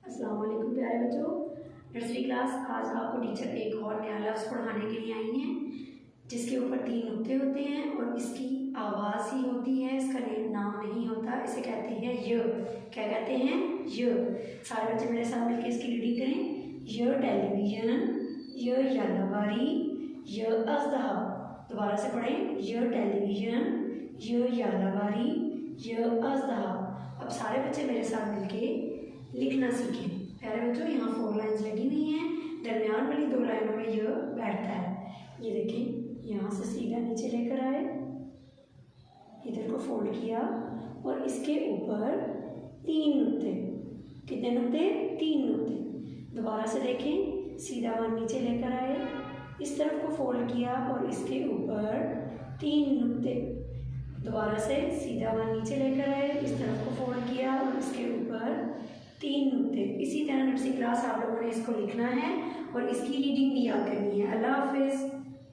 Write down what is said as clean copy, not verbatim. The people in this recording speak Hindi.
अस्सलाम वालेकुम प्यारे बच्चों। नर्सरी क्लास आज आपको टीचर एक और नया लफ्ज़ पढ़ाने के लिए आई हैं जिसके ऊपर 3 नुक्ते होते हैं और इसकी आवाज़ ही होती है, इसका नाम नहीं होता। इसे कहते हैं य। क्या कहते हैं? य। सारे बच्चे मेरे साथ मिलकर इसकी रीडिंग करें। य टेलीविज़न, य यालाबारी, य अज़दहा। दोबारा से पढ़ें। य टेलीविज़न, य यालाबारी, य अज़दहा। अब सारे बच्चे मेरे साथ मिलके लिखना सीखें। प्यारे बच्चों, यहाँ 4 लाइन्स लगी हुई हैं, दरमियान वाली 2 लाइनों में यह बैठता है। ये देखें, यहाँ से सीधा नीचे लेकर आए, इधर को फोल्ड किया और इसके ऊपर 3 नुक्ते। कितने नुक्ते? 3 नुक्ते। दोबारा से देखें, सीधा वन नीचे लेकर आए, इस तरफ को फोल्ड किया और इसके ऊपर 3 नुक्ते। दोबारा से सीधा वन नीचे लेकर आए, इस तरफ को फोल्ड किया और इसके ऊपर 3 नुक्ते। इसी तरह नर्सरी क्लास आप लोगों ने इसको लिखना है और इसकी रीडिंग भी याद करनी है। अल्लाह हाफिज़।